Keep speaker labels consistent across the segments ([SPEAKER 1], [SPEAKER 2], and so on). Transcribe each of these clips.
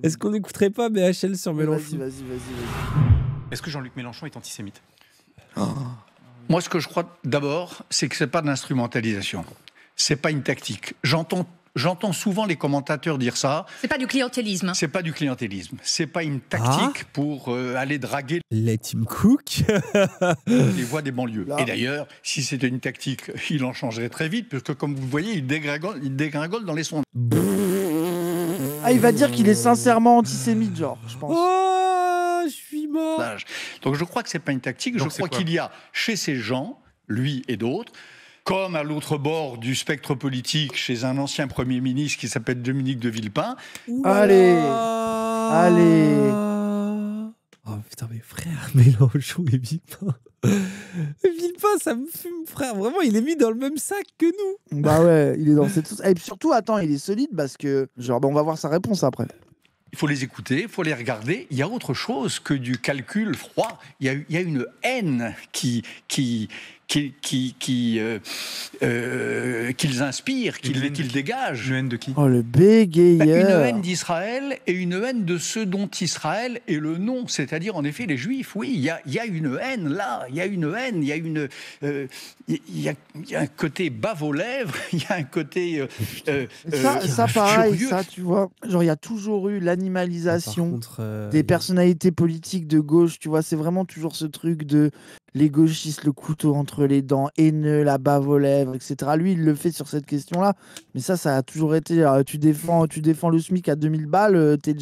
[SPEAKER 1] Est-ce qu'on n'écouterait pas BHL sur Mélenchon?
[SPEAKER 2] Vas-y.
[SPEAKER 3] Est-ce que Jean-Luc Mélenchon est antisémite?
[SPEAKER 4] Moi, ce que je crois d'abord, c'est que c'est pas de l'instrumentalisation. C'est pas une tactique. J'entends souvent les commentateurs dire ça.
[SPEAKER 5] C'est pas du clientélisme.
[SPEAKER 4] C'est pas du clientélisme. C'est pas une tactique pour aller draguer
[SPEAKER 1] Les Tim Cook.
[SPEAKER 4] les voix des banlieues.
[SPEAKER 2] Là.
[SPEAKER 4] Et d'ailleurs, si c'était une tactique, il en changerait très vite, puisque comme vous le voyez, il dégringole dans les sondages.
[SPEAKER 2] Ah, il va dire qu'il est sincèrement antisémite, genre, je pense.
[SPEAKER 1] Oh, je suis mort.
[SPEAKER 4] Donc je crois que c'est pas une tactique.
[SPEAKER 3] Donc
[SPEAKER 4] je crois qu'il y a chez ces gens, lui et d'autres, comme à l'autre bord du spectre politique, chez un ancien Premier ministre qui s'appelle Dominique de Villepin.
[SPEAKER 2] Allez.
[SPEAKER 1] Oh putain, mes frères, Mélenchon et Villepin. Villepin, ça me fume, frère. Vraiment, il est mis dans le même sac que nous.
[SPEAKER 2] Bah ouais, il est dans cette sauce. Et puis surtout, attends, il est solide parce que, genre, on va voir sa réponse après.
[SPEAKER 4] Il faut les écouter, il faut les regarder. Il y a autre chose que du calcul froid. Il y a une haine qu'ils inspirent, qu'ils dégagent.
[SPEAKER 3] Une haine de qui?
[SPEAKER 2] Oh, le
[SPEAKER 4] Une
[SPEAKER 2] bégayeur.
[SPEAKER 4] haine d'Israël et une haine de ceux dont Israël est le nom, c'est-à-dire en effet les Juifs. Oui, il y a une haine là, il y a une haine, il y a un côté bave aux lèvres, il y a un côté
[SPEAKER 2] Ça pareil,
[SPEAKER 4] furieux.
[SPEAKER 2] ça, tu vois. Genre, il y a toujours eu l'animalisation
[SPEAKER 1] Par contre,
[SPEAKER 2] des personnalités politiques de gauche, tu vois. C'est vraiment toujours ce truc de les gauchistes, le couteau entre les dents, haineux, la bave aux lèvres, etc. Lui, il le fait sur cette question-là. Mais ça a toujours été. Tu défends le SMIC à 2000 balles, t'es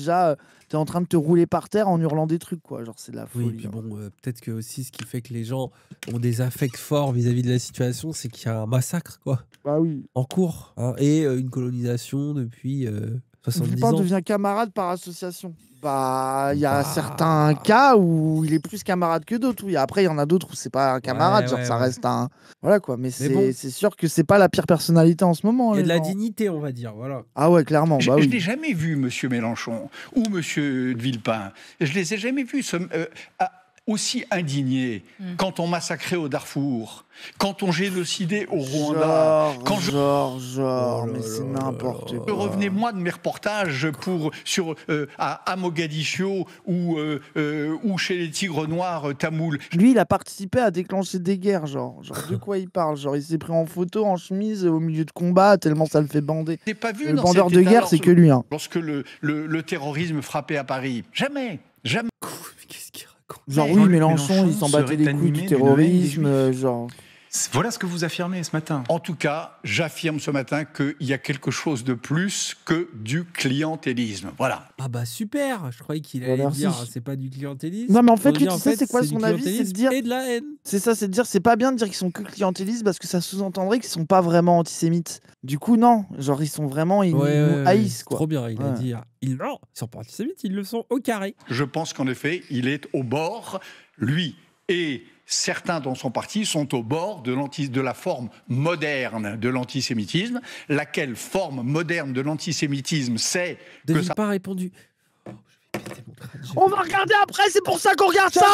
[SPEAKER 2] en train de te rouler par terre en hurlant des trucs, quoi. Genre, c'est de la folie.
[SPEAKER 1] oui, puis bon, peut-être que aussi ce qui fait que les gens ont des affects forts vis-à-vis de la situation, c'est qu'il y a un massacre, quoi,
[SPEAKER 2] Bah oui.
[SPEAKER 1] en cours, hein, et une colonisation depuis 70
[SPEAKER 2] Villepin
[SPEAKER 1] ans.
[SPEAKER 2] devient camarade par association. Bah, il y a certains cas où il est plus camarade que d'autres. Oui. Après, il y en a d'autres où c'est pas un camarade, genre ça reste un. Voilà quoi. Mais
[SPEAKER 1] bon.
[SPEAKER 2] c'est sûr que c'est pas la pire personnalité en ce moment.
[SPEAKER 1] Il y a
[SPEAKER 2] les
[SPEAKER 1] de la
[SPEAKER 2] gens.
[SPEAKER 1] dignité, on va dire, voilà.
[SPEAKER 2] Ah ouais, clairement. Bah
[SPEAKER 4] Je
[SPEAKER 2] oui.
[SPEAKER 4] n'ai jamais vu Monsieur Mélenchon ou Monsieur de Villepin. Je les ai jamais vus aussi indignés quand on massacrait au Darfour, quand on génocidait au Rwanda.
[SPEAKER 2] Mais c'est n'importe quoi.
[SPEAKER 4] Je revenais moi de mes reportages à Mogadiscio ou chez les Tigres Noirs Tamoul.
[SPEAKER 2] Lui, il a participé à déclencher des guerres, genre de quoi il parle. Genre, il s'est pris en photo, en chemise, au milieu de combat, tellement ça le fait bander.
[SPEAKER 4] J'ai pas vu
[SPEAKER 2] Le
[SPEAKER 4] dans
[SPEAKER 2] bandeur
[SPEAKER 4] cet
[SPEAKER 2] de
[SPEAKER 4] état
[SPEAKER 2] guerre, c'est que lui. Hein.
[SPEAKER 4] lorsque le terrorisme frappait à Paris. Jamais.
[SPEAKER 1] Mais qu'est-ce qu'il raconte?
[SPEAKER 2] Genre, oui,
[SPEAKER 3] Jean-Luc
[SPEAKER 2] Mélenchon, il s'en
[SPEAKER 3] serait
[SPEAKER 2] battait les couilles
[SPEAKER 3] animé
[SPEAKER 2] du
[SPEAKER 3] d'une
[SPEAKER 2] terrorisme,
[SPEAKER 3] haine des
[SPEAKER 2] genre.
[SPEAKER 3] Voilà ce que vous affirmez ce matin.
[SPEAKER 4] En tout cas, j'affirme ce matin qu'il y a quelque chose de plus que du clientélisme. Voilà.
[SPEAKER 1] Ah bah super. Je croyais qu'il
[SPEAKER 2] Bah,
[SPEAKER 1] allait
[SPEAKER 2] merci.
[SPEAKER 1] dire c'est pas du clientélisme.
[SPEAKER 2] Non, mais en fait,
[SPEAKER 1] Faut
[SPEAKER 2] lui,
[SPEAKER 1] dire,
[SPEAKER 2] tu sais, c'est quoi
[SPEAKER 1] du
[SPEAKER 2] son avis? C'est de
[SPEAKER 1] clientélisme
[SPEAKER 2] dire.
[SPEAKER 1] et de la haine.
[SPEAKER 2] C'est ça, c'est de dire, c'est pas bien de dire qu'ils sont que clientélistes parce que ça sous-entendrait qu'ils sont pas vraiment antisémites. Du coup, non. Genre, ils sont vraiment. Ils nous haïssent, quoi.
[SPEAKER 1] Trop bien, il a
[SPEAKER 2] Ouais.
[SPEAKER 1] dit. Ils sont pas antisémites, ils le sont au carré.
[SPEAKER 4] Je pense qu'en effet, il est au bord, lui et certains dans son parti sont au bord de la forme moderne de l'antisémitisme. Laquelle forme moderne de l'antisémitisme, c'est
[SPEAKER 1] De
[SPEAKER 4] que ça...
[SPEAKER 1] pas répondu. Oh, je vais péter mon crâne.
[SPEAKER 2] On va regarder après, c'est pour ça qu'on regarde ça!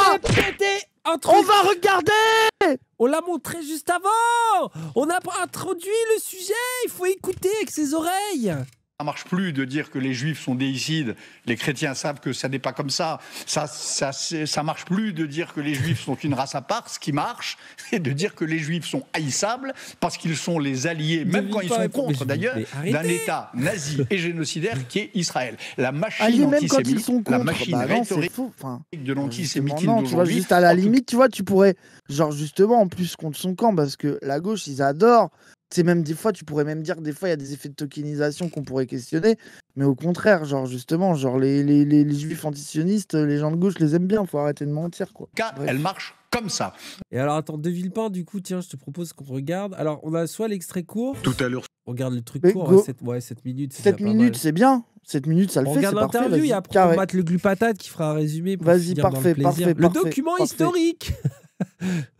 [SPEAKER 1] Un truc.
[SPEAKER 2] On va regarder!
[SPEAKER 1] On l'a montré juste avant. On a introduit le sujet. Il faut écouter avec ses oreilles.
[SPEAKER 4] Ça marche plus de dire que les juifs sont déicides. Les chrétiens savent que ça n'est pas comme ça. Ça marche plus de dire que les juifs sont une race à part. Ce qui marche, c'est de dire que les juifs sont haïssables parce qu'ils sont les alliés, même quand ils sont contre d'ailleurs, d'un État nazi et génocidaire qui est Israël. La machine
[SPEAKER 2] même quand ils
[SPEAKER 4] antisémite,
[SPEAKER 2] sont
[SPEAKER 4] la
[SPEAKER 2] contre.
[SPEAKER 4] machine
[SPEAKER 2] Bah non, c'est
[SPEAKER 4] rhétorique
[SPEAKER 2] faux. Enfin,
[SPEAKER 4] de l'antisémitisme
[SPEAKER 2] non, tu vois,
[SPEAKER 4] d'aujourd'hui.
[SPEAKER 2] juste à la limite, tu vois, tu pourrais, genre justement, en plus contre son camp, parce que la gauche, ils adorent. C'est même des fois, tu pourrais même dire que des fois, il y a des effets de tokenisation qu'on pourrait questionner. Mais au contraire, genre justement, genre les juifs antisionistes, les gens de gauche les aiment bien. Faut arrêter de mentir, quoi.
[SPEAKER 4] Car elle marche comme ça.
[SPEAKER 1] Et alors, attends, De Villepin, du coup, tiens, je te propose qu'on regarde. Alors, on a soit l'extrait court.
[SPEAKER 3] Tout à l'heure.
[SPEAKER 1] On regarde le truc
[SPEAKER 2] Mais
[SPEAKER 1] court,
[SPEAKER 2] go.
[SPEAKER 1] 7 minutes.
[SPEAKER 2] 7 minutes, c'est bien. 7 minutes, ça le
[SPEAKER 1] On
[SPEAKER 2] fait, c'est
[SPEAKER 1] regarde
[SPEAKER 2] parfait.
[SPEAKER 1] l'interview
[SPEAKER 2] Vas-y,
[SPEAKER 1] et après
[SPEAKER 2] carré.
[SPEAKER 1] on mate le glupatate qui fera un résumé. Pour
[SPEAKER 2] Vas-y,
[SPEAKER 1] finir dans le
[SPEAKER 2] parfait,
[SPEAKER 1] plaisir.
[SPEAKER 2] parfait,
[SPEAKER 1] Le
[SPEAKER 2] parfait,
[SPEAKER 1] document
[SPEAKER 2] parfait.
[SPEAKER 1] historique.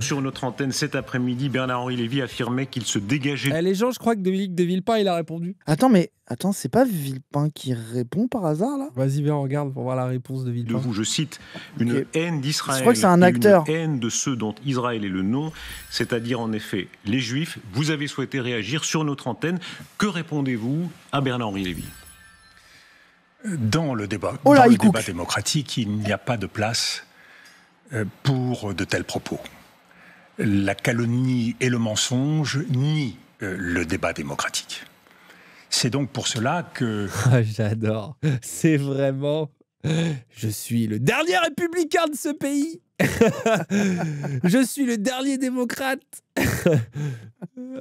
[SPEAKER 6] Sur notre antenne cet après-midi, Bernard-Henri Lévy affirmait qu'il se dégageait
[SPEAKER 1] Les gens, je crois que Dominique de Villepin, il a répondu.
[SPEAKER 2] Attends, c'est pas Villepin qui répond par hasard, là?
[SPEAKER 1] Vas-y, viens, on regarde pour voir la réponse de
[SPEAKER 6] de
[SPEAKER 1] Villepin.
[SPEAKER 6] vous, je cite, une
[SPEAKER 2] Ok.
[SPEAKER 6] haine d'Israël
[SPEAKER 2] Je crois que c'est un
[SPEAKER 6] et
[SPEAKER 2] acteur.
[SPEAKER 6] une haine de ceux dont Israël est le nom, c'est-à-dire en effet les Juifs. Vous avez souhaité réagir sur notre antenne. Que répondez-vous à Bernard-Henri Lévy?
[SPEAKER 3] Dans le débat,
[SPEAKER 2] Oh là,
[SPEAKER 3] dans le
[SPEAKER 2] il cook.
[SPEAKER 3] débat démocratique, il n'y a pas de place pour de tels propos. La calomnie et le mensonge nient le débat démocratique. C'est donc pour cela que...
[SPEAKER 1] Ah, j'adore. C'est vraiment... Je suis le dernier républicain de ce pays. Je suis le dernier démocrate.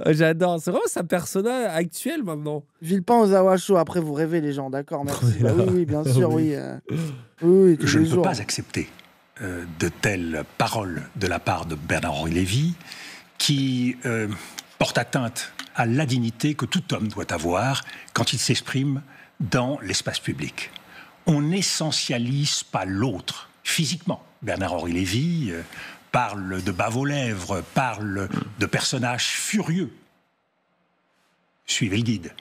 [SPEAKER 1] J'adore. C'est vraiment sa persona actuelle maintenant.
[SPEAKER 2] Villepin aux Awasho, après vous rêvez les gens, d'accord, merci.
[SPEAKER 1] Oui,
[SPEAKER 2] Bah
[SPEAKER 1] là.
[SPEAKER 2] oui, bien sûr,
[SPEAKER 1] Oui.
[SPEAKER 2] Oui, tous
[SPEAKER 3] Je
[SPEAKER 2] les
[SPEAKER 3] ne peux
[SPEAKER 2] jours.
[SPEAKER 3] pas accepter de telles paroles de la part de Bernard-Henri Lévy qui portent atteinte à la dignité que tout homme doit avoir quand il s'exprime dans l'espace public. On n'essentialise pas l'autre physiquement. Bernard-Henri Lévy parle de bave aux lèvres, parle de personnages furieux. Suivez le guide.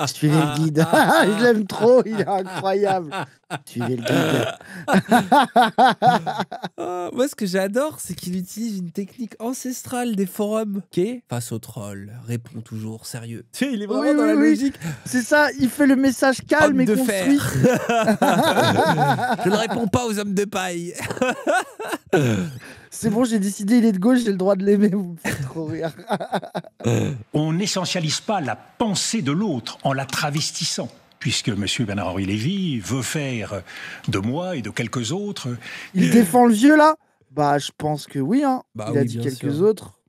[SPEAKER 2] Suivez le guide. Je l'aime trop, il est incroyable. Suivez le guide.
[SPEAKER 1] Ah, moi, ce que j'adore, c'est qu'il utilise une technique ancestrale des forums. Ok, face au troll, répond toujours sérieux. Tu sais, il est vraiment
[SPEAKER 2] Oui,
[SPEAKER 1] dans la
[SPEAKER 2] oui, oui.
[SPEAKER 1] logique.
[SPEAKER 2] C'est ça, il fait le message calme
[SPEAKER 1] Homme
[SPEAKER 2] et
[SPEAKER 1] de
[SPEAKER 2] construit.
[SPEAKER 1] fer. Je ne réponds pas aux hommes de paille.
[SPEAKER 2] C'est bon, j'ai décidé, il est de gauche, j'ai le droit de l'aimer. Vous me faites trop rire.
[SPEAKER 3] On n'essentialise pas la pensée de l'autre en la travestissant, puisque M. Bernard-Henri Lévy veut faire de moi et de quelques autres
[SPEAKER 2] Il défend le vieux là? Bah, je pense que oui. Hein.
[SPEAKER 1] Bah
[SPEAKER 2] il a
[SPEAKER 1] oui,
[SPEAKER 2] dit
[SPEAKER 1] bien
[SPEAKER 2] quelques
[SPEAKER 1] sûr.
[SPEAKER 2] autres.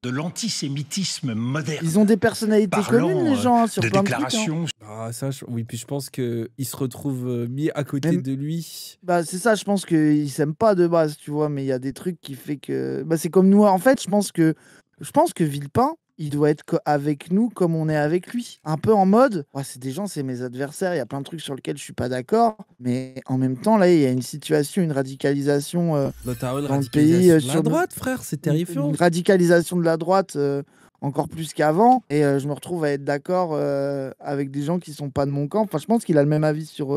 [SPEAKER 3] de l'antisémitisme moderne.
[SPEAKER 2] Ils ont des personnalités
[SPEAKER 3] Parlant,
[SPEAKER 2] communes, les gens, hein, sur
[SPEAKER 3] de
[SPEAKER 2] plein de trucs. Hein.
[SPEAKER 3] déclarations
[SPEAKER 1] Ah, ça, oui, puis je pense qu'il se retrouve mis à côté
[SPEAKER 2] Même-
[SPEAKER 1] de lui.
[SPEAKER 2] Bah, c'est ça, je pense qu'ils s'aiment pas de base, tu vois, mais il y a des trucs qui fait que. Bah, c'est comme nous. En fait, je pense que Villepin, il doit être avec nous comme on est avec lui. Un peu en mode, ouais, c'est des gens, c'est mes adversaires, il y a plein de trucs sur lesquels je suis pas d'accord, mais en même temps, là, il y a une situation, une radicalisation.
[SPEAKER 1] Notamment une
[SPEAKER 2] Dans le
[SPEAKER 1] radicalisation
[SPEAKER 2] pays,
[SPEAKER 1] de la
[SPEAKER 2] sur-
[SPEAKER 1] droite, frère, c'est terrifiant.
[SPEAKER 2] Une radicalisation de la droite encore plus qu'avant. Et je me retrouve à être d'accord avec des gens qui sont pas de mon camp. Enfin, je pense qu'il a le même avis sur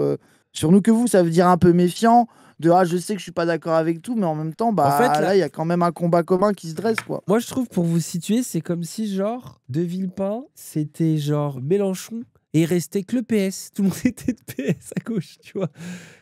[SPEAKER 2] nous que vous. Ça veut dire un peu méfiant. De je sais que je suis pas d'accord avec tout, mais en même temps, bah
[SPEAKER 1] En fait,
[SPEAKER 2] là, il y a quand même un combat commun qui se dresse, quoi.
[SPEAKER 1] Moi, je trouve, pour vous situer, c'est comme si, genre, De Villepin, c'était genre Mélenchon, et il restait que le PS. Tout le monde était de PS à gauche, tu vois.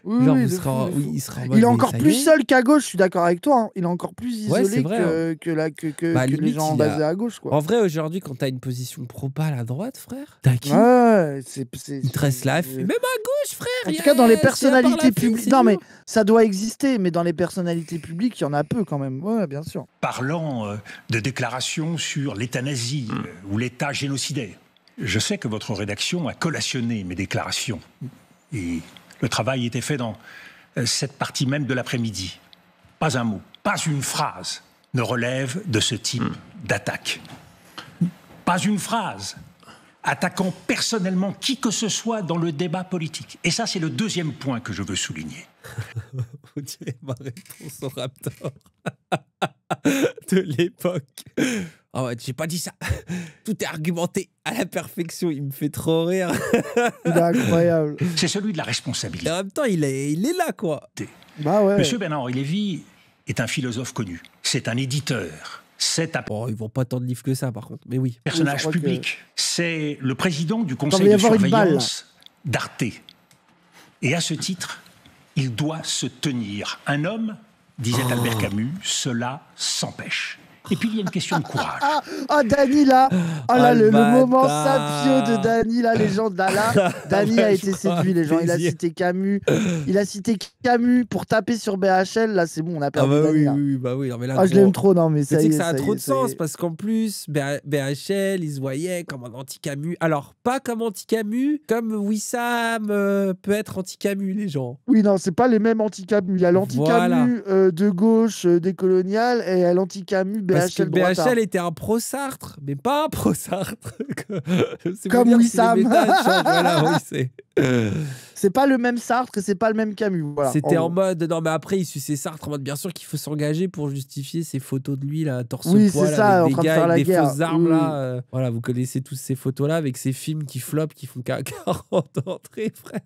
[SPEAKER 2] Oui,
[SPEAKER 1] Genre,
[SPEAKER 2] oui,
[SPEAKER 1] vous
[SPEAKER 2] de
[SPEAKER 1] serez
[SPEAKER 2] fou,
[SPEAKER 1] en-
[SPEAKER 2] de
[SPEAKER 1] oui,
[SPEAKER 2] fou.
[SPEAKER 1] il sera en mode,
[SPEAKER 2] Il est
[SPEAKER 1] mais
[SPEAKER 2] encore
[SPEAKER 1] ça y
[SPEAKER 2] plus
[SPEAKER 1] est.
[SPEAKER 2] seul qu'à gauche, je suis d'accord avec toi. Hein. Il est encore plus
[SPEAKER 1] Ouais,
[SPEAKER 2] isolé
[SPEAKER 1] c'est vrai,
[SPEAKER 2] que
[SPEAKER 1] Bah,
[SPEAKER 2] les
[SPEAKER 1] limite,
[SPEAKER 2] gens
[SPEAKER 1] il a-
[SPEAKER 2] basés à gauche, quoi.
[SPEAKER 1] En vrai, aujourd'hui, quand t'as une position pro-pas à droite, frère, t'as qui
[SPEAKER 2] Ouais,
[SPEAKER 1] Il te reste là. Même à gauche, frère.
[SPEAKER 2] En
[SPEAKER 1] y
[SPEAKER 2] tout
[SPEAKER 1] a-
[SPEAKER 2] cas, dans les
[SPEAKER 1] c'est à part
[SPEAKER 2] personnalités
[SPEAKER 1] la fille,
[SPEAKER 2] publiques.
[SPEAKER 1] c'est
[SPEAKER 2] Non, mais
[SPEAKER 1] dur.
[SPEAKER 2] ça doit exister, mais dans les personnalités publiques, il y en a peu quand même. Ouais, bien sûr.
[SPEAKER 3] parlant de déclarations sur l'euthanasie ou l'État génocidaire. Je sais que votre rédaction a collationné mes déclarations. Et le travail était fait dans cette partie même de l'après-midi. Pas un mot, pas une phrase ne relève de ce type d'attaque. Pas une phrase attaquant personnellement qui que ce soit dans le débat politique. Et ça, c'est le deuxième point que je veux souligner.
[SPEAKER 1] On dirait ma réponse au Raptor de l'époque. Ah ouais, j'ai pas dit ça. Tout est argumenté à la perfection. Il me fait trop rire.
[SPEAKER 2] Il est incroyable.
[SPEAKER 3] C'est celui de la
[SPEAKER 1] Et
[SPEAKER 3] responsabilité.
[SPEAKER 1] en même temps, il est là, quoi.
[SPEAKER 2] Bah ouais.
[SPEAKER 3] Monsieur Bernard-Henri Lévy est un philosophe connu. C'est un éditeur. C'est un
[SPEAKER 1] Bon, ils vont pas tant de livres que ça, par contre. Mais oui.
[SPEAKER 3] personnage
[SPEAKER 2] je crois que-
[SPEAKER 3] public. C'est le président du
[SPEAKER 2] Il va
[SPEAKER 3] conseil
[SPEAKER 2] y
[SPEAKER 3] de
[SPEAKER 2] avoir une balle,
[SPEAKER 3] surveillance d'Arte. Et à ce titre, il doit se tenir. Un homme, disait Albert Camus, cela s'empêche. Et puis il y a une question de courage.
[SPEAKER 2] Ah, Dany, là. Oh là,
[SPEAKER 1] Oh,
[SPEAKER 2] le
[SPEAKER 1] le
[SPEAKER 2] moment
[SPEAKER 1] bâtard.
[SPEAKER 2] sapio de Dany, là, les gens de là. Dany a été
[SPEAKER 1] Je crois,
[SPEAKER 2] séduit, les gens. Il a
[SPEAKER 1] plaisir.
[SPEAKER 2] cité Camus. Il a cité Camus pour taper sur BHL. Là, c'est bon, on a
[SPEAKER 1] Ah
[SPEAKER 2] perdu
[SPEAKER 1] bah
[SPEAKER 2] Dany,
[SPEAKER 1] oui,
[SPEAKER 2] là.
[SPEAKER 1] oui, bah oui. Non, mais là,
[SPEAKER 2] Ah, je
[SPEAKER 1] gros,
[SPEAKER 2] l'aime trop, non, mais
[SPEAKER 1] mais
[SPEAKER 2] ça
[SPEAKER 1] tu sais
[SPEAKER 2] y
[SPEAKER 1] que
[SPEAKER 2] est.
[SPEAKER 1] ça a
[SPEAKER 2] ça y
[SPEAKER 1] trop
[SPEAKER 2] est,
[SPEAKER 1] de
[SPEAKER 2] ça y
[SPEAKER 1] sens
[SPEAKER 2] est.
[SPEAKER 1] parce qu'en plus, BHL, il se voyait comme un anti-Camus. Alors, pas comme anti-Camus, comme Wissam peut être anti-Camus, les gens.
[SPEAKER 2] Oui, non, c'est pas les mêmes anti-Camus. Il y a l'anti-Camus de gauche décolonial et il y a l'anti-Camus
[SPEAKER 1] Parce que
[SPEAKER 2] BHL droitard.
[SPEAKER 1] BHL était un pro-Sartre, mais pas un pro-Sartre. C'est pour
[SPEAKER 2] Comme
[SPEAKER 1] dire si
[SPEAKER 2] Wissam.
[SPEAKER 1] les méthodes changent. Voilà, oui, c'est...
[SPEAKER 2] C'est pas le même Sartre et c'est pas le même Camus. Voilà,
[SPEAKER 1] C'était en
[SPEAKER 2] gros.
[SPEAKER 1] mode, non mais après il suçait Sartre en mode bien sûr qu'il faut s'engager pour justifier ces photos de lui là, torse
[SPEAKER 2] Oui,
[SPEAKER 1] poil
[SPEAKER 2] c'est ça,
[SPEAKER 1] avec
[SPEAKER 2] en
[SPEAKER 1] des
[SPEAKER 2] train de
[SPEAKER 1] gars
[SPEAKER 2] faire la
[SPEAKER 1] avec des
[SPEAKER 2] guerre.
[SPEAKER 1] fausses armes
[SPEAKER 2] Oui,
[SPEAKER 1] là. Voilà, vous connaissez tous ces photos là avec ces films qui flopent, qui font 40 entrées, frère.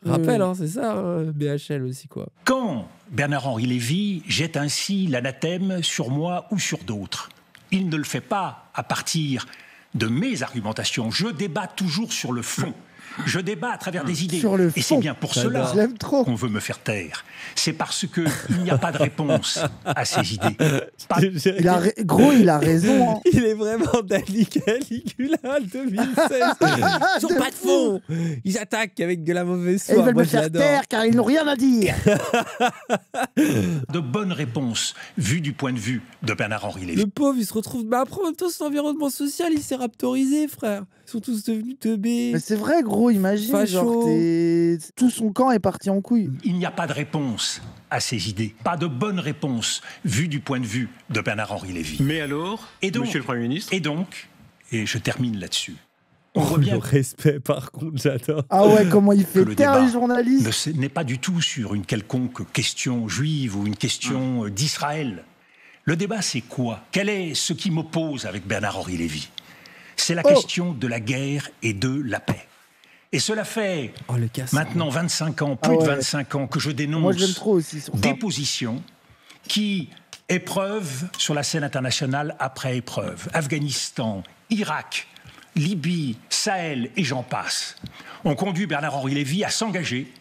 [SPEAKER 1] Rappel, hein, c'est ça, BHL aussi quoi.
[SPEAKER 3] Quand Bernard-Henri Lévy jette ainsi l'anathème sur moi ou sur d'autres, il ne le fait pas à partir de mes argumentations. Je débat toujours sur le fond. Je débat à travers des idées.
[SPEAKER 2] Sur le
[SPEAKER 3] et c'est
[SPEAKER 2] fond.
[SPEAKER 3] bien pour
[SPEAKER 1] J'adore.
[SPEAKER 3] cela
[SPEAKER 2] Je l'aime trop.
[SPEAKER 3] qu'on veut me faire taire. C'est parce qu'il n'y a pas de réponse à ces idées. Pas-
[SPEAKER 2] Gros, il a raison. Hein.
[SPEAKER 1] Il est vraiment Dali Caligula 2016. Ils ont pas de fond. Ils attaquent avec de la mauvaise
[SPEAKER 2] Et ils
[SPEAKER 1] foi.
[SPEAKER 2] veulent
[SPEAKER 1] Moi,
[SPEAKER 2] me
[SPEAKER 1] je
[SPEAKER 2] faire
[SPEAKER 1] l'adore.
[SPEAKER 2] taire car ils n'ont rien à dire.
[SPEAKER 3] de bonnes réponses vues du point de vue de Bernard-Henri Lévy.
[SPEAKER 1] Le pauvre, il se retrouve. Mais après, en même temps, son environnement social, il s'est raptorisé, frère. Ils sont tous devenus teubés.
[SPEAKER 2] Mais c'est vrai, gros, imagine.
[SPEAKER 1] Facho.
[SPEAKER 2] Genre, tout son camp est parti en couille.
[SPEAKER 3] Il n'y a pas de réponse à ces idées. Pas de bonnes réponses vues du point de vue de Bernard-Henri Lévy.
[SPEAKER 6] Mais alors,
[SPEAKER 3] Et donc,
[SPEAKER 6] Monsieur le Premier ministre,
[SPEAKER 3] Et donc, et je termine là-dessus, on
[SPEAKER 1] Oh,
[SPEAKER 3] voit
[SPEAKER 1] le
[SPEAKER 3] bien
[SPEAKER 1] respect, par contre, j'adore.
[SPEAKER 2] Ah ouais, comment il fait
[SPEAKER 3] le
[SPEAKER 2] taire
[SPEAKER 3] débat
[SPEAKER 2] les journalistes.
[SPEAKER 3] n'est pas du tout sur une quelconque question juive ou une question d'Israël. Le débat, c'est quoi? Quel est ce qui m'oppose avec Bernard-Henri Lévy? C'est la question de la guerre et de la paix. Et cela fait
[SPEAKER 1] Oh, le casse.
[SPEAKER 3] maintenant 25 ans, plus
[SPEAKER 2] Ah ouais.
[SPEAKER 3] de 25 ans, que je dénonce
[SPEAKER 2] Moi, je l'aime trop aussi sur ça.
[SPEAKER 3] des positions qui épreuve sur la scène internationale après épreuve. Afghanistan, Irak, Libye, Sahel et j'en passe, ont conduit Bernard-Henri Lévy à s'engager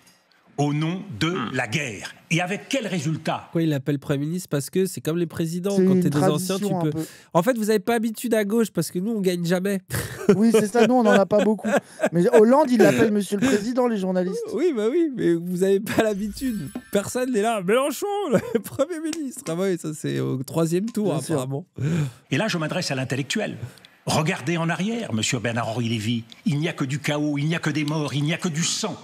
[SPEAKER 3] au nom de la guerre. Et avec quel résultat?
[SPEAKER 1] Pourquoi il l'appelle Premier ministre? Parce que c'est comme les présidents.
[SPEAKER 2] C'est
[SPEAKER 1] Quand
[SPEAKER 2] une
[SPEAKER 1] t'es des anciens, tu
[SPEAKER 2] tradition un
[SPEAKER 1] peux.
[SPEAKER 2] peu.
[SPEAKER 1] En fait, vous n'avez pas habitude à gauche parce que nous, on gagne jamais.
[SPEAKER 2] Oui, c'est ça, nous, on n'en a pas beaucoup. Mais Hollande, il l'appelle Monsieur le Président, les journalistes.
[SPEAKER 1] Oui, bah oui, mais vous n'avez pas l'habitude. Personne n'est là. Mélenchon, le Premier ministre. Ah bah oui, ça c'est au 3e tour,
[SPEAKER 2] Bien sûr.
[SPEAKER 1] apparemment.
[SPEAKER 3] Et là, je m'adresse à l'intellectuel. Regardez en arrière, monsieur Bernard-Henri Lévy. Il n'y a que du chaos, il n'y a que des morts, il n'y a que du sang.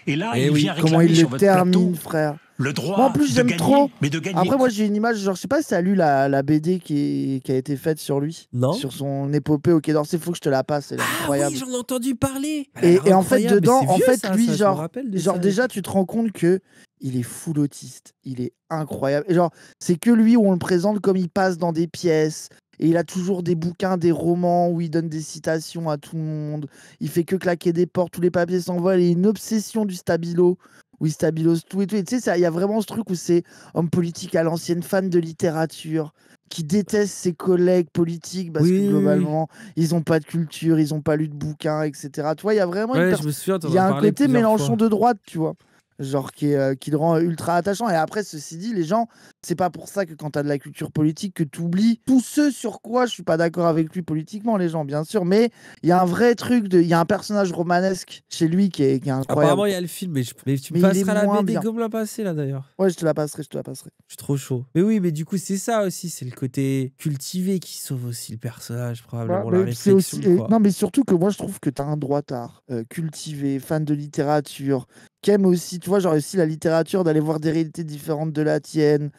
[SPEAKER 3] Et là,
[SPEAKER 1] Eh
[SPEAKER 3] il
[SPEAKER 1] oui,
[SPEAKER 3] vient
[SPEAKER 2] Comment
[SPEAKER 3] réclamer
[SPEAKER 2] il
[SPEAKER 3] sur
[SPEAKER 2] le
[SPEAKER 3] votre
[SPEAKER 2] termine,
[SPEAKER 3] plateau
[SPEAKER 2] frère.
[SPEAKER 3] le droit
[SPEAKER 2] Moi, en plus,
[SPEAKER 3] de
[SPEAKER 2] j'aime
[SPEAKER 3] gagner,
[SPEAKER 2] trop.
[SPEAKER 3] mais de gagner.
[SPEAKER 2] Après, moi, j'ai une image, genre, je sais pas si tu as lu la BD qui a été faite sur lui.
[SPEAKER 1] Non.
[SPEAKER 2] Sur son épopée au Quai d'Orsay. Faut que je te la passe, elle est
[SPEAKER 1] Ah
[SPEAKER 2] incroyable.
[SPEAKER 1] oui, j'en ai entendu parler.
[SPEAKER 2] Et en fait,
[SPEAKER 1] Incroyable,
[SPEAKER 2] dedans,
[SPEAKER 1] mais c'est
[SPEAKER 2] en
[SPEAKER 1] vieux,
[SPEAKER 2] fait,
[SPEAKER 1] ça,
[SPEAKER 2] lui,
[SPEAKER 1] ça, je me
[SPEAKER 2] genre,
[SPEAKER 1] rappelle de
[SPEAKER 2] genre
[SPEAKER 1] ça.
[SPEAKER 2] déjà, tu te rends compte que il est full autiste. Il est incroyable. Et genre, c'est que lui où on le présente comme il passe dans des pièces. Et il a toujours des bouquins, des romans où il donne des citations à tout le monde. Il fait que claquer des portes, tous les papiers s'envolent. Et une obsession du stabilo, où il stabilose tout et tout. Et tu sais, il y a vraiment ce truc où c'est homme politique à l'ancienne, fan de littérature, qui déteste ses collègues politiques parce
[SPEAKER 1] Oui,
[SPEAKER 2] que
[SPEAKER 1] oui,
[SPEAKER 2] globalement, ils n'ont pas de culture, ils n'ont pas lu de bouquins, etc. Tu vois, il y a vraiment une
[SPEAKER 1] Ouais,
[SPEAKER 2] personne.
[SPEAKER 1] je me souviens, t'en
[SPEAKER 2] Il y a
[SPEAKER 1] as
[SPEAKER 2] un
[SPEAKER 1] parlé
[SPEAKER 2] côté
[SPEAKER 1] plusieurs
[SPEAKER 2] Mélenchon
[SPEAKER 1] fois.
[SPEAKER 2] de droite, tu vois. Genre qui le rend ultra attachant. Et après, ceci dit, les gens, c'est pas pour ça que quand t'as de la culture politique, que t'oublies tous ceux sur quoi je suis pas d'accord avec lui politiquement, les gens, bien sûr. Mais il y a un vrai truc, il y a un personnage romanesque chez lui qui est incroyable.
[SPEAKER 1] Apparemment, il y a le film, mais tu me
[SPEAKER 2] Mais il est
[SPEAKER 1] passeras la
[SPEAKER 2] moins
[SPEAKER 1] BD
[SPEAKER 2] bien.
[SPEAKER 1] comme l'a passé là d'ailleurs.
[SPEAKER 2] Ouais, je te la passerai, je te la passerai.
[SPEAKER 1] Je suis trop chaud. Mais oui, mais du coup, c'est ça aussi, c'est le côté cultivé qui sauve aussi le personnage, probablement la
[SPEAKER 2] Ouais, mais c'est
[SPEAKER 1] réflexion.
[SPEAKER 2] aussi,
[SPEAKER 1] quoi.
[SPEAKER 2] non, mais surtout que moi, je trouve que t'as un droitard cultivé, fan de littérature, qui aime aussi, tu vois, genre aussi la littérature, d'aller voir des réalités différentes de la tienne,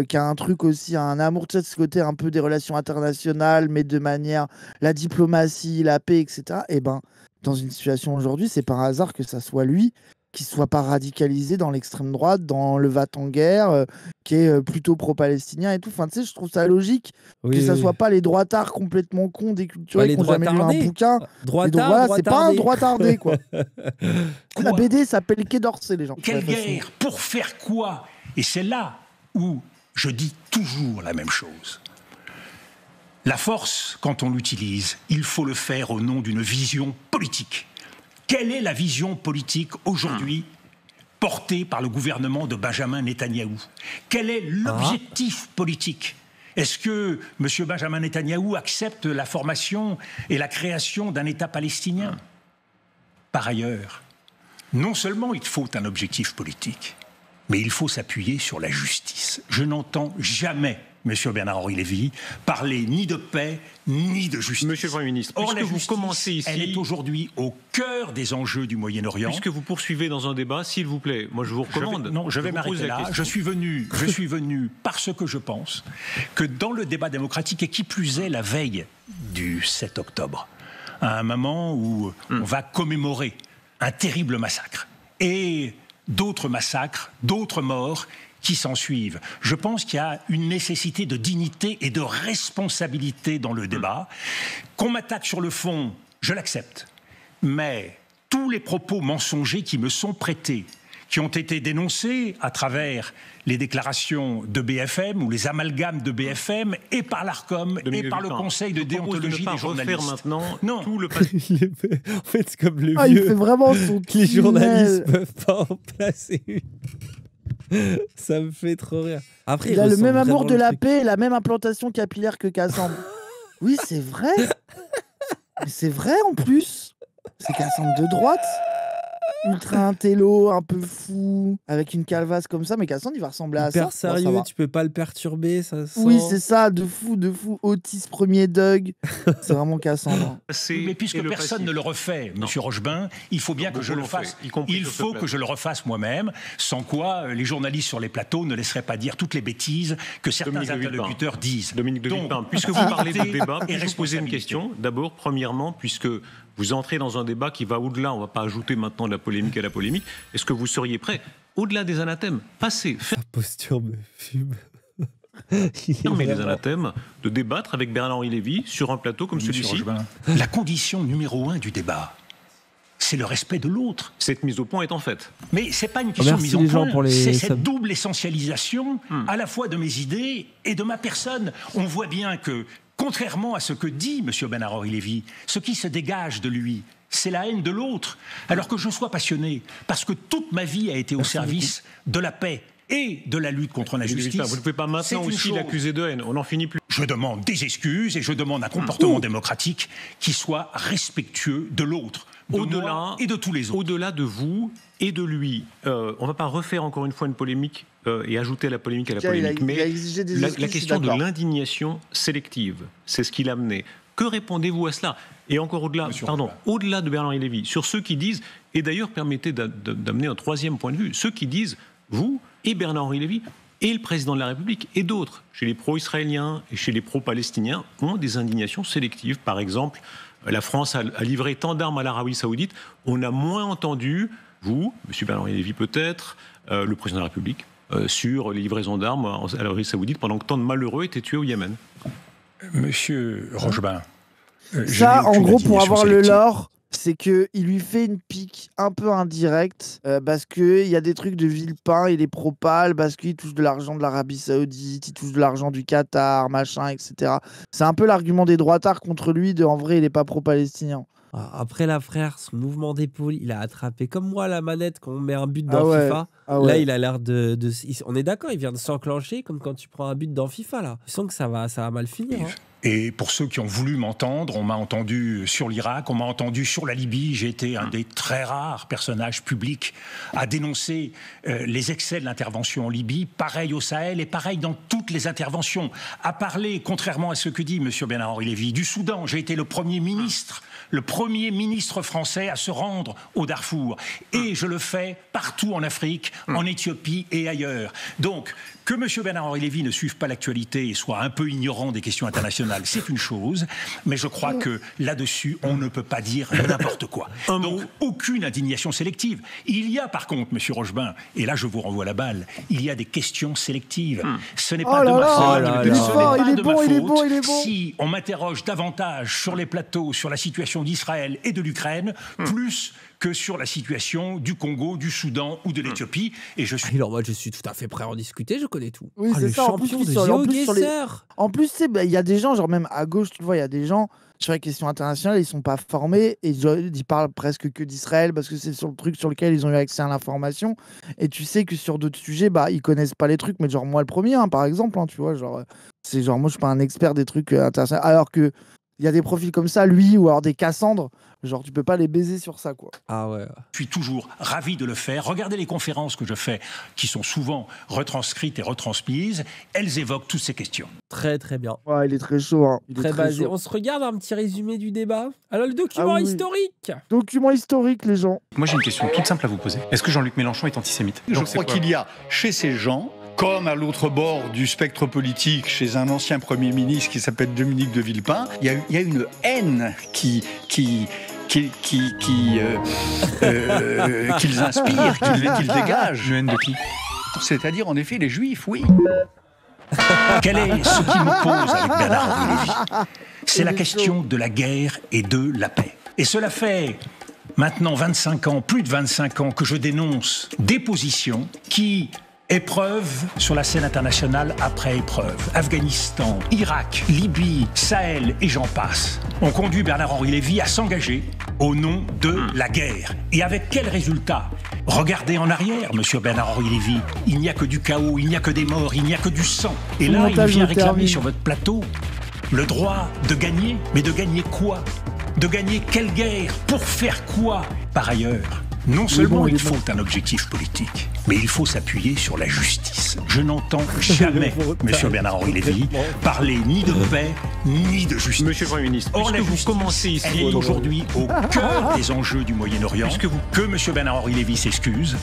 [SPEAKER 2] qui a un truc aussi, un amour, tu sais, de ce côté un peu des relations internationales, mais de manière, la diplomatie, la paix, etc. Et ben, dans une situation aujourd'hui, c'est par hasard que ça soit lui qui soit pas radicalisé dans l'extrême droite, dans le va-t-en-guerre, qui est plutôt pro-palestinien et tout. Enfin, tu sais, je trouve ça logique
[SPEAKER 1] Oui,
[SPEAKER 2] que ça
[SPEAKER 1] oui.
[SPEAKER 2] soit pas les droitards complètement cons, déculturés,
[SPEAKER 1] les
[SPEAKER 2] qui n'ont jamais lu un
[SPEAKER 1] droitardés.
[SPEAKER 2] bouquin. Et donc
[SPEAKER 1] Droitard,
[SPEAKER 2] voilà, c'est pas un
[SPEAKER 1] droitardé.
[SPEAKER 2] droitardé, quoi. La
[SPEAKER 3] Quoi?
[SPEAKER 2] BD s'appelle Quai d'Orsay, les gens.
[SPEAKER 3] Quelle
[SPEAKER 2] Ouais, facilement.
[SPEAKER 3] guerre? Pour faire quoi? Et c'est là où je dis toujours la même chose. La force, quand on l'utilise, il faut le faire au nom d'une vision politique. Quelle est la vision politique aujourd'hui portée par le gouvernement de Benjamin Netanyahou? Quel est l'objectif politique? Est-ce que M. Benjamin Netanyahou accepte la formation et la création d'un État palestinien? Par ailleurs, non seulement il faut un objectif politique, mais il faut s'appuyer sur la justice. Je n'entends jamais M. Bernard-Henri Lévy parler ni de paix, ni de justice.
[SPEAKER 6] Monsieur le Premier ministre,
[SPEAKER 3] Or,
[SPEAKER 6] puisque
[SPEAKER 3] la
[SPEAKER 6] vous
[SPEAKER 3] justice,
[SPEAKER 6] commencez ici,
[SPEAKER 3] elle est aujourd'hui au cœur des enjeux du Moyen-Orient.
[SPEAKER 6] puisque vous poursuivez dans un débat, s'il vous plaît, moi je vous recommande.
[SPEAKER 3] Je vais
[SPEAKER 6] vous pose
[SPEAKER 3] m'arrêter
[SPEAKER 6] la
[SPEAKER 3] là.
[SPEAKER 6] question.
[SPEAKER 3] Je suis venu parce que je pense que dans le débat démocratique, et qui plus est la veille du 7 octobre, à un moment où on va commémorer un terrible massacre et d'autres massacres, d'autres morts qui s'en suivent. Je pense qu'il y a une nécessité de dignité et de responsabilité dans le débat. Qu'on m'attaque sur le fond, je l'accepte. Mais tous les propos mensongers qui me sont prêtés, qui ont été dénoncés à travers les déclarations de BFM ou les amalgames de BFM et par l'ARCOM et par le Conseil de déontologie des journalistes.
[SPEAKER 6] Maintenant
[SPEAKER 3] non.
[SPEAKER 6] Tout le
[SPEAKER 1] En fait, c'est comme le
[SPEAKER 2] Ah, il
[SPEAKER 1] vieux.
[SPEAKER 2] fait vraiment son
[SPEAKER 1] Les journalistes
[SPEAKER 2] tunnel.
[SPEAKER 1] peuvent pas en placer une. Ça me fait trop rire. Après,
[SPEAKER 2] Il a le
[SPEAKER 1] ressemble
[SPEAKER 2] même amour
[SPEAKER 1] vraiment
[SPEAKER 2] de
[SPEAKER 1] le
[SPEAKER 2] la
[SPEAKER 1] truc.
[SPEAKER 2] paix et la même implantation capillaire que Cassandre. Oui, c'est vrai. Mais c'est vrai en plus. C'est Cassandre de droite. Ultra intello, un peu fou, avec une calvasse comme ça. Mais Cassandre, il va ressembler à ça.
[SPEAKER 1] Hyper
[SPEAKER 2] Bon, ça
[SPEAKER 1] sérieux,
[SPEAKER 2] va.
[SPEAKER 1] tu peux pas le perturber, ça sent...
[SPEAKER 2] Oui, c'est ça, de fou. Autiste premier Doug. C'est vraiment Cassandre.
[SPEAKER 3] Mais puisque personne ne le refait, Monsieur Rochebain, il faut bien que je le fasse. Il faut que je le refasse moi-même, sans quoi les journalistes sur les plateaux ne laisseraient pas dire toutes les bêtises que certains interlocuteurs disent.
[SPEAKER 6] Dominique de Villepin, puisque vous parlez de débat, puis je vous poser une question. D'abord, premièrement, puisque vous entrez dans un débat qui va au-delà, on ne va pas ajouter maintenant de la polémique à la polémique, est-ce que vous seriez prêt, au-delà des anathèmes, passer, faire
[SPEAKER 1] Sa posture me fume.
[SPEAKER 6] fermer les anathèmes, de débattre avec Bernard-Henri Lévy sur un plateau comme celui-ci?
[SPEAKER 3] La condition numéro 1 du débat, c'est le respect de l'autre.
[SPEAKER 6] Cette mise au point est en fait.
[SPEAKER 3] Mais c'est pas une question de
[SPEAKER 1] Merci
[SPEAKER 3] mise
[SPEAKER 1] les
[SPEAKER 3] au
[SPEAKER 1] gens
[SPEAKER 3] point,
[SPEAKER 1] pour les
[SPEAKER 3] c'est
[SPEAKER 1] subs.
[SPEAKER 3] cette double essentialisation à la fois de mes idées et de ma personne. On voit bien que, contrairement à ce que dit M. Bernard-Henri Lévy, ce qui se dégage de lui, c'est la haine de l'autre. Alors que je sois passionné, parce que toute ma vie a été au service de la paix et de la lutte contre l'injustice.
[SPEAKER 6] Vous ne pouvez pas maintenant aussi l'accuser de haine, on n'en finit plus.
[SPEAKER 3] Je demande des excuses et je demande un comportement démocratique qui soit respectueux de l'autre, au-delà et de tous les autres.
[SPEAKER 6] Au-delà de vous et de lui, on ne va pas refaire encore une fois une polémique et ajouter la polémique à la polémique, mais la question de l'indignation sélective, c'est ce qu'il a amené. Que répondez-vous à cela? Et encore au-delà, au-delà de Bernard-Henri Lévy, sur ceux qui disent, et d'ailleurs permettez d'amener un troisième point de vue, ceux qui disent, vous et Bernard-Henri Lévy et le président de la République et d'autres, chez les pro-israéliens et chez les pro-palestiniens, ont des indignations sélectives. Par exemple, la France a livré tant d'armes à l'Arabie Saoudite, on a moins entendu, vous, M. Bernard-Henri Lévy peut-être, le président de la République, sur les livraisons d'armes à l'Arabie Saoudite pendant que tant de malheureux étaient tués au Yémen.
[SPEAKER 3] Monsieur Rochebain,
[SPEAKER 2] ça, en gros, pour avoir le lore, c'est qu'il lui fait une pique un peu indirecte parce qu'il y a des trucs de Villepin, il est pro-pal, parce qu'il touche de l'argent de l'Arabie Saoudite, il touche de l'argent du Qatar, machin, etc. C'est un peu l'argument des droitards contre lui de en vrai, il n'est pas pro-palestinien.
[SPEAKER 1] Après, la frère, son mouvement d'épaule, il a attrapé comme moi la manette quand on met un but dans FIFA. Là, il a l'air de on est d'accord, il vient de s'enclencher comme quand tu prends un but dans FIFA. Là. Je sens que ça va mal finir. Hein.
[SPEAKER 3] Et pour ceux qui ont voulu m'entendre, on m'a entendu sur l'Irak, on m'a entendu sur la Libye. J'ai été un des très rares personnages publics à dénoncer les excès de l'intervention en Libye, pareil au Sahel et pareil dans toutes les interventions. À parler, contrairement à ce que dit M. Bernard-Henri Lévy, du Soudan. J'ai été le premier ministre français à se rendre au Darfour. Et je le fais partout en Afrique, en Éthiopie et ailleurs. Donc, que M. Bernard-Henri Lévy ne suive pas l'actualité et soit un peu ignorant des questions internationales, c'est une chose, mais je crois que là-dessus, on ne peut pas dire n'importe quoi. Donc, aucune indignation sélective. Il y a par contre, M. Rochebain, et là je vous renvoie la balle, il y a des questions sélectives. Ce n'est pas de ma faute si on m'interroge davantage sur les plateaux, sur la situation d'Israël et de l'Ukraine, plus que sur la situation du Congo, du Soudan ou de l'Éthiopie. Et je suis...
[SPEAKER 1] Alors moi, je suis tout à fait prêt à en discuter, je connais tout.
[SPEAKER 2] Oui, c'est
[SPEAKER 1] le
[SPEAKER 2] ça.
[SPEAKER 1] champion de GeoGuessr.
[SPEAKER 2] En plus, tu sais, il y a des gens, genre même à gauche, tu vois, il y a des gens sur les questions internationales, ils sont pas formés et ils parlent presque que d'Israël parce que c'est sur le truc sur lequel ils ont eu accès à l'information. Et tu sais que sur d'autres sujets, ils connaissent pas les trucs, mais genre moi le premier, par exemple, tu vois, genre c'est genre moi je suis pas un expert des trucs internationaux, alors que il y a des profils comme ça, lui, ou alors des Cassandres, genre tu peux pas les baiser sur ça, quoi.
[SPEAKER 1] Ah ouais.
[SPEAKER 3] Je suis toujours ravi de le faire. Regardez les conférences que je fais, qui sont souvent retranscrites et retransmises. Elles évoquent toutes ces questions.
[SPEAKER 1] Très très bien.
[SPEAKER 2] Ouais, il est très chaud. Hein.
[SPEAKER 1] Très basé. Chaud. On se regarde un petit résumé du débat. Alors le document historique.
[SPEAKER 2] Document historique, les gens.
[SPEAKER 5] Moi j'ai une question toute simple à vous poser. Est-ce que Jean-Luc Mélenchon est antisémite?
[SPEAKER 4] Je crois qu'il y a chez ces gens, comme à l'autre bord du spectre politique, chez un ancien Premier ministre qui s'appelle Dominique de Villepin, il y a une haine qu'ils inspirent, qu'ils dégagent.
[SPEAKER 5] Une haine de qui?
[SPEAKER 4] C'est-à-dire, en effet, les Juifs, oui.
[SPEAKER 3] Quel est ce qui m'oppose avec Bernard-Henri Lévy? C'est la question de la guerre et de la paix. Et cela fait maintenant 25 ans, plus de 25 ans, que je dénonce des positions qui... épreuve sur la scène internationale après épreuve. Afghanistan, Irak, Libye, Sahel et j'en passe. On conduit Bernard-Henri Lévy à s'engager au nom de la guerre. Et avec quel résultat? Regardez en arrière, monsieur Bernard-Henri Lévy. Il n'y a que du chaos, il n'y a que des morts, il n'y a que du sang. Et là, il vient réclamer sur votre plateau le droit de gagner. Mais de gagner quoi? De gagner quelle guerre? Pour faire quoi? Par ailleurs, non seulement il faut un objectif politique, mais il faut s'appuyer sur la justice. Je n'entends jamais, monsieur Bernard-Henri Lévy, parler ni de paix, ni de justice.
[SPEAKER 6] Monsieur le Premier ministre,
[SPEAKER 3] or, la justice, vous commencez ici, elle est aujourd'hui au cœur des enjeux du Moyen-Orient. Que monsieur Bernard-Henri Lévy s'excuse.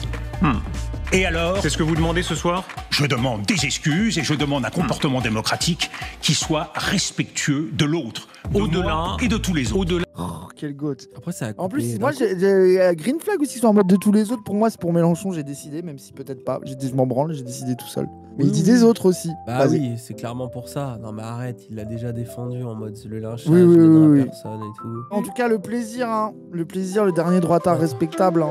[SPEAKER 3] Et alors?
[SPEAKER 6] C'est ce que vous demandez ce soir?
[SPEAKER 3] Je demande des excuses et je demande un comportement démocratique qui soit respectueux de l'autre, au-delà et de tous les autres.
[SPEAKER 2] Oh, quel goat.
[SPEAKER 1] Après, ça a
[SPEAKER 2] en plus,
[SPEAKER 1] coupé,
[SPEAKER 2] moi, j'ai Green Flag aussi sont en mode de tous les autres. Pour moi, c'est pour Mélenchon, j'ai décidé, même si peut-être pas. Je m'en branle, j'ai décidé tout seul. Mais il dit des autres aussi.
[SPEAKER 1] Bah oui, c'est clairement pour ça. Non, mais arrête, il l'a déjà défendu en mode le lynchage
[SPEAKER 2] oui.
[SPEAKER 1] de personne et tout.
[SPEAKER 2] En tout cas, le plaisir, le dernier droitard respectable.